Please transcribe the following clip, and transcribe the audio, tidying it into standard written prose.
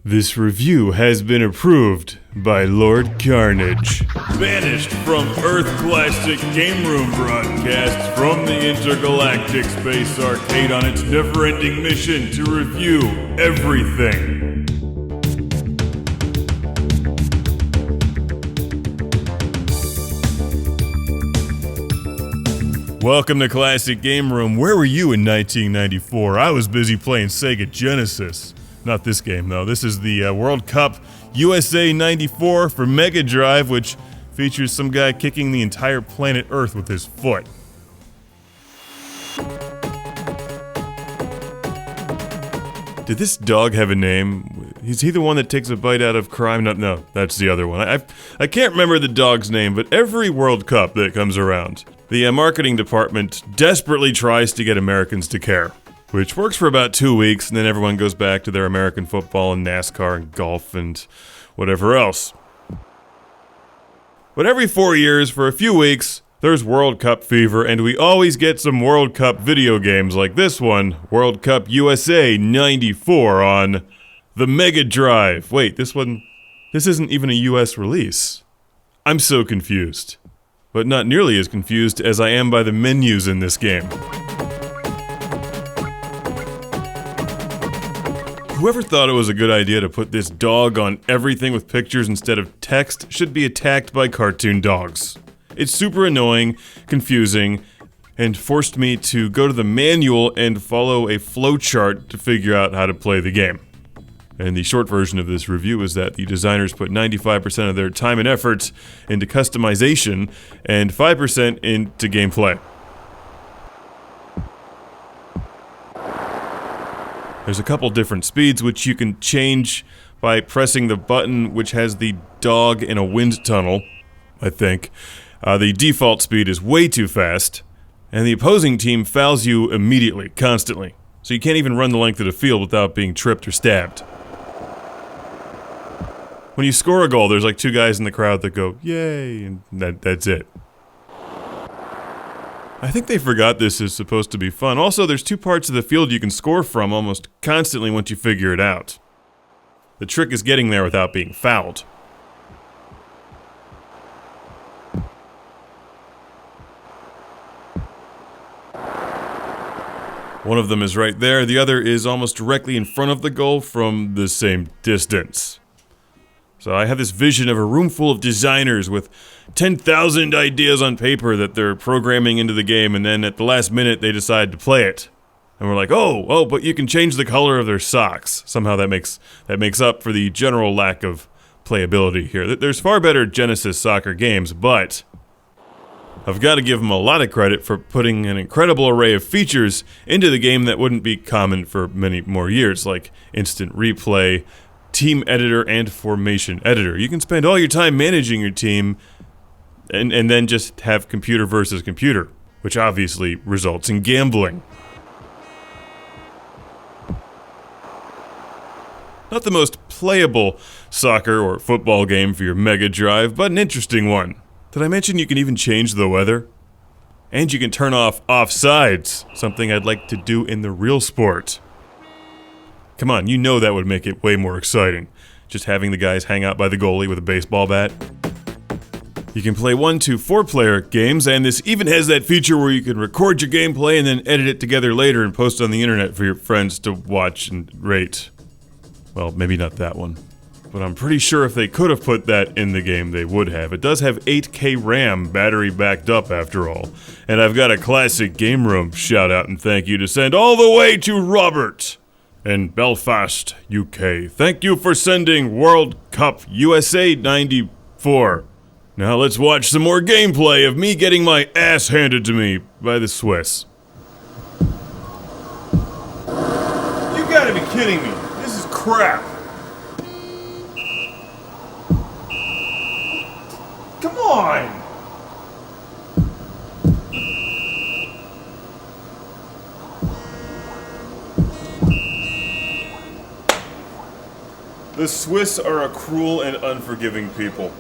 This review has been approved by Lord Carnage. Banished from Earth Classic Game Room broadcasts from the Intergalactic Space Arcade on its never-ending mission to review everything. Welcome to Classic Game Room. Where were you in 1994? I was busy playing Sega Genesis. Not this game, though. This is the World Cup USA 94 for Mega Drive, which features some guy kicking the entire planet Earth with his foot. Did this dog have a name? Is he the one that takes a bite out of crime? No, that's the other one. I can't remember the dog's name, but every World Cup that comes around, the marketing department desperately tries to get Americans to care. Which works for about 2 weeks, and then everyone goes back to their American football and NASCAR and golf and whatever else. But every 4 years, for a few weeks, there's World Cup fever, and we always get some World Cup video games like this one, World Cup USA 94 on the Mega Drive. Wait, this isn't even a US release. I'm so confused. But not nearly as confused as I am by the menus in this game. Whoever thought it was a good idea to put this dog on everything with pictures instead of text should be attacked by cartoon dogs. It's super annoying, confusing, and forced me to go to the manual and follow a flowchart to figure out how to play the game. And the short version of this review is that the designers put 95% of their time and effort into customization and 5% into gameplay. There's a couple different speeds which you can change by pressing the button which has the dog in a wind tunnel, I think. The default speed is way too fast, and the opposing team fouls you immediately, constantly. So you can't even run the length of the field without being tripped or stabbed. When you score a goal, there's like two guys in the crowd that go, "Yay," and that's it. I think they forgot this is supposed to be fun. Also, there's two parts of the field you can score from almost constantly once you figure it out. The trick is getting there without being fouled. One of them is right there, the other is almost directly in front of the goal from the same distance. So I have this vision of a room full of designers with 10,000 ideas on paper that they're programming into the game, and then at the last minute they decide to play it. And we're like, oh, but you can change the color of their socks. Somehow that makes up for the general lack of playability here. There's far better Genesis soccer games, but I've got to give them a lot of credit for putting an incredible array of features into the game that wouldn't be common for many more years, like instant replay, team editor, and formation editor. You can spend all your time managing your team and then just have computer versus computer, which obviously results in gambling. Not the most playable soccer or football game for your Mega Drive, but an interesting one. Did I mention you can even change the weather? And you can turn off offsides, something I'd like to do in the real sport. Come on, you know that would make it way more exciting. Just having the guys hang out by the goalie with a baseball bat. You can play 1 to 4 player games, and this even has that feature where you can record your gameplay and then edit it together later and post it on the internet for your friends to watch and rate. Well, maybe not that one. But I'm pretty sure if they could have put that in the game, they would have. It does have 8K RAM, battery backed up after all. And I've got a Classic Game Room shout out and thank you to send all the way to Robert in Belfast, UK. Thank you for sending World Cup USA 94. Now let's watch some more gameplay of me getting my ass handed to me by the Swiss. You gotta be kidding me. This is crap. Come on! The Swiss are a cruel and unforgiving people.